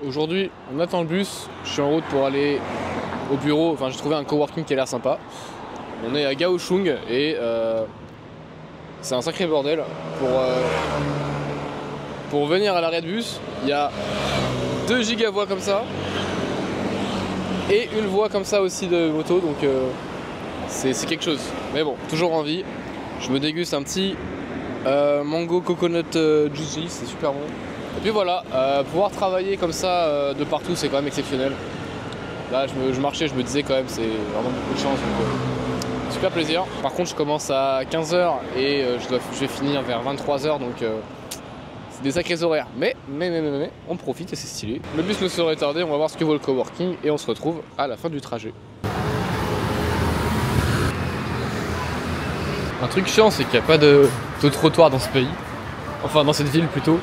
Aujourd'hui, on attend le bus. Je suis en route pour aller au bureau. Enfin, j'ai trouvé un coworking qui a l'air sympa. On est à Kaohsiung et c'est un sacré bordel. Pour venir à l'arrêt de bus, il y a 2 gigavoies comme ça et une voie comme ça aussi de moto. Donc c'est quelque chose. Mais bon, toujours en vie. Je me déguste un petit mango coconut juicy, c'est super bon. Et puis voilà, pouvoir travailler comme ça de partout, c'est quand même exceptionnel. Là, je marchais, je me disais quand même, c'est vraiment beaucoup de chance. Donc, super plaisir. Par contre, je commence à 15h et je vais finir vers 23h, donc c'est des sacrés horaires. Mais, on profite et c'est stylé. Le bus ne serait tardé, on va voir ce que vaut le coworking et on se retrouve à la fin du trajet. Un truc chiant, c'est qu'il n'y a pas de trottoir dans ce pays. Enfin, dans cette ville plutôt.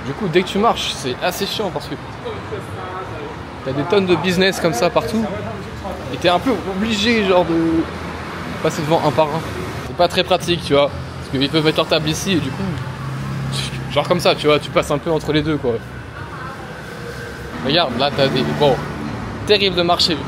Du coup, dès que tu marches, c'est assez chiant parce que t'as des tonnes de business comme ça partout. Et t'es un peu obligé, genre, de passer devant un par un. C'est pas très pratique, tu vois. Parce qu'ils peuvent mettre leur table ici et du coup, genre comme ça, tu vois, tu passes un peu entre les deux, quoi. Regarde, là, t'as des... Bon, terrible de marcher.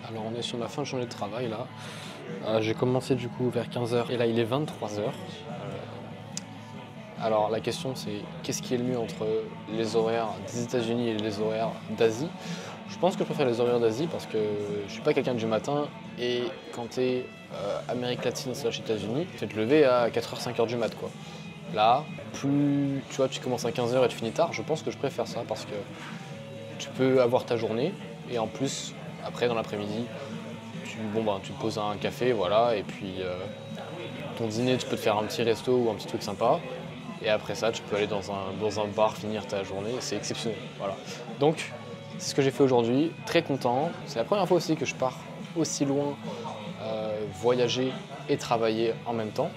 Alors on est sur la fin de journée de travail là. J'ai commencé du coup vers 15h et là il est 23h. Alors la question c'est qu'est-ce qui est le mieux entre les horaires des États-Unis et les horaires d'Asie? Je pense que je préfère les horaires d'Asie parce que je suis pas quelqu'un du matin et quand t'es Amérique latine slash États-Unis, tu vas te lever à 4h, 5h du mat quoi. Là, plus tu vois, tu commences à 15h et tu finis tard, je pense que je préfère ça parce que tu peux avoir ta journée et en plus après dans l'après-midi tu te poses un café, voilà, et puis ton dîner, tu peux te faire un petit resto ou un petit truc sympa. Et après ça, tu peux aller dans un bar, finir ta journée, c'est exceptionnel, voilà. Donc, c'est ce que j'ai fait aujourd'hui, très content. C'est la première fois aussi que je pars aussi loin, voyager et travailler en même temps,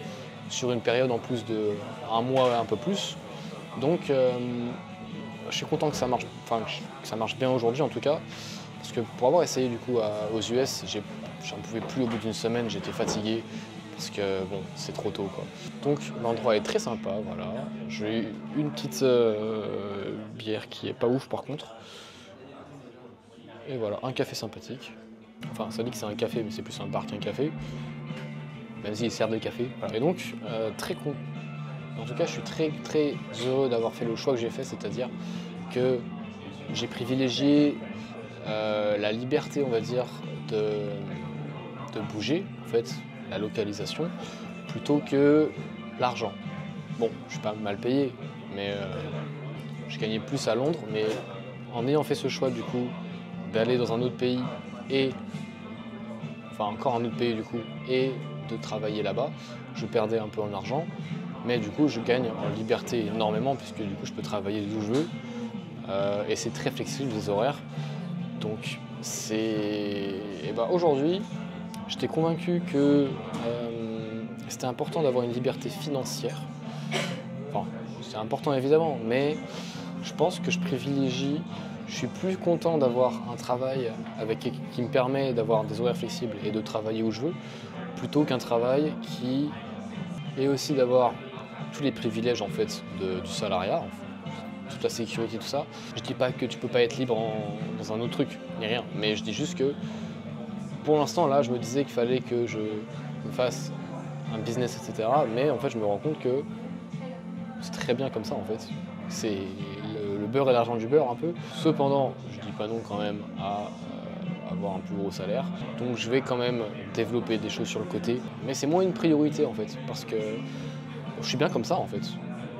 sur une période en plus de un mois, un peu plus. Donc, je suis content que ça marche, que ça marche bien aujourd'hui en tout cas. Parce que pour avoir essayé du coup aux US, j'en pouvais plus au bout d'une semaine, j'étais fatigué parce que bon, c'est trop tôt quoi. Donc l'endroit est très sympa, voilà. J'ai eu une petite bière qui est pas ouf par contre. Et voilà, un café sympathique. Enfin, ça dit que c'est un café, mais c'est plus un bar qu'un café. Même s'ils servent des cafés. Voilà. Et donc, très con. En tout cas, je suis très heureux d'avoir fait le choix que j'ai fait, c'est-à-dire que j'ai privilégié la liberté, on va dire, de bouger, en fait, la localisation, plutôt que l'argent. Bon, je suis pas mal payé, mais je gagnais plus à Londres, mais en ayant fait ce choix, du coup, d'aller dans un autre pays enfin encore un autre pays, du coup, et de travailler là-bas, je perdais un peu en argent, mais du coup, je gagne en liberté énormément, puisque du coup, je peux travailler d'où je veux, et c'est très flexible, les horaires. Donc aujourd'hui, j'étais convaincu que c'était important d'avoir une liberté financière. Enfin, c'est important évidemment, mais je pense que je suis plus content d'avoir un travail qui me permet d'avoir des horaires flexibles et de travailler où je veux, plutôt qu'un travail qui est aussi d'avoir tous les privilèges en fait du salariat. Toute la sécurité, tout ça. Je dis pas que tu peux pas être libre dans un autre truc, ni rien, mais je dis juste que pour l'instant là, je me disais qu'il fallait que je me fasse un business, etc. Mais en fait, je me rends compte que c'est très bien comme ça en fait. C'est le beurre et l'argent du beurre un peu. Cependant, je dis pas non quand même à avoir un plus gros salaire. Donc je vais quand même développer des choses sur le côté. Mais c'est moins une priorité en fait, parce que je suis bien comme ça en fait.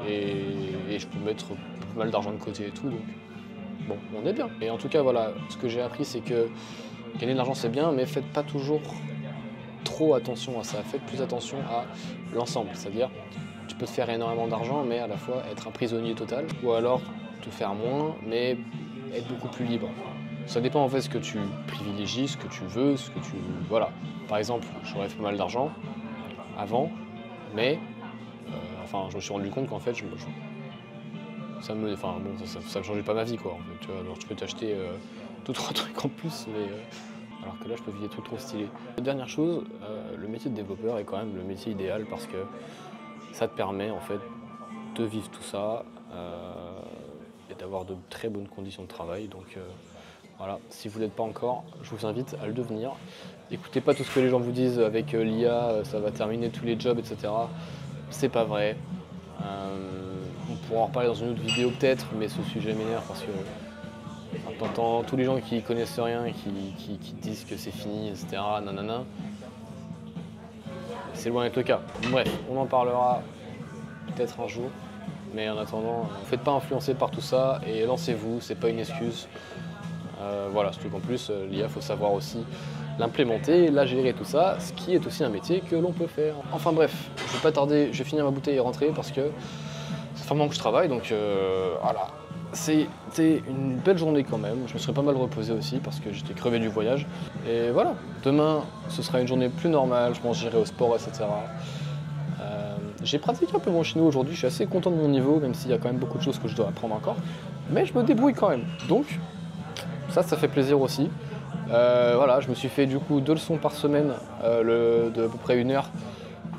Et je peux mettre pas mal d'argent de côté et tout, donc bon, on est bien. Et en tout cas, voilà, ce que j'ai appris, c'est que gagner de l'argent, c'est bien, mais faites pas toujours trop attention à ça. Faites plus attention à l'ensemble, c'est-à-dire, tu peux te faire énormément d'argent, mais à la fois être un prisonnier total, ou alors te faire moins, mais être beaucoup plus libre. Ça dépend en fait ce que tu privilégies, ce que tu veux, ce que tu... Voilà. Par exemple, j'aurais fait pas mal d'argent avant, mais... je me suis rendu compte qu'en fait, enfin bon, ça me changeait pas ma vie quoi. En fait, tu vois, genre je peux t'acheter 2-3 trucs en plus, mais alors que là je peux vivre des trucs trop stylés. Dernière chose, le métier de développeur est quand même le métier idéal parce que ça te permet en fait de vivre tout ça et d'avoir de très bonnes conditions de travail. Donc voilà, si vous n'êtes pas encore, je vous invite à le devenir. Écoutez pas tout ce que les gens vous disent avec l'IA, ça va terminer tous les jobs, etc. C'est pas vrai. On pourra en reparler dans une autre vidéo peut-être, mais ce sujet m'énerve parce que t'entends tous les gens qui connaissent rien, qui disent que c'est fini, etc. Nanana. C'est loin d'être le cas. Bref, on en parlera peut-être un jour. Mais en attendant, ne faites pas influencer par tout ça et lancez-vous, c'est pas une excuse. Voilà, surtout qu'en plus, l'IA, il faut savoir aussi l'implémenter, la gérer, tout ça, ce qui est aussi un métier que l'on peut faire. Enfin bref, je vais pas tarder, je vais finir ma bouteille et rentrer parce que ça fait un moment que je travaille, donc voilà. C'était une belle journée quand même, je me serais pas mal reposé aussi parce que j'étais crevé du voyage. Et voilà, demain, ce sera une journée plus normale, je pense que j'irai au sport, etc. J'ai pratiqué un peu mon chinois aujourd'hui, je suis assez content de mon niveau, même s'il y a quand même beaucoup de choses que je dois apprendre encore. Mais je me débrouille quand même, donc ça fait plaisir aussi. Voilà, je me suis fait du coup 2 leçons par semaine de à peu près 1 heure,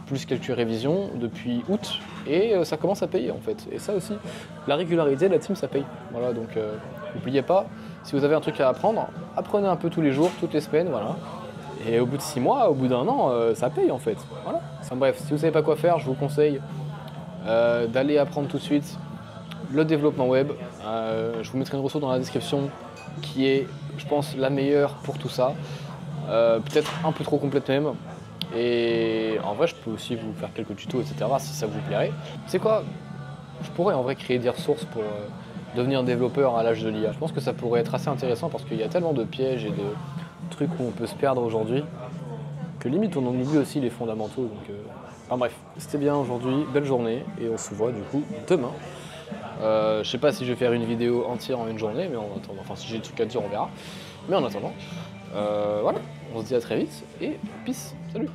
plus quelques révisions depuis août, et ça commence à payer en fait. Et ça aussi, la régularité de la team, ça paye. Voilà, donc n'oubliez pas, si vous avez un truc à apprendre, apprenez un peu tous les jours, toutes les semaines, voilà. Et au bout de 6 mois, au bout d'1 an, ça paye en fait. Voilà. Enfin bref, si vous savez pas quoi faire, je vous conseille d'aller apprendre tout de suite le développement web. Je vous mettrai une ressource dans la description qui est, je pense, la meilleure pour tout ça. Peut-être un peu trop complète même. Et en vrai, je peux aussi vous faire quelques tutos, etc. si ça vous plairait. C'est quoi? Je pourrais en vrai créer des ressources pour devenir développeur à l'âge de l'IA. Je pense que ça pourrait être assez intéressant parce qu'il y a tellement de pièges et de trucs où on peut se perdre aujourd'hui que limite on en oublie aussi les fondamentaux. Donc, enfin bref, c'était bien aujourd'hui, belle journée et on se voit du coup demain. Je sais pas si je vais faire une vidéo entière en une journée, mais en attendant, enfin si j'ai des trucs à dire on verra. Mais en attendant, voilà, on se dit à très vite et peace, salut.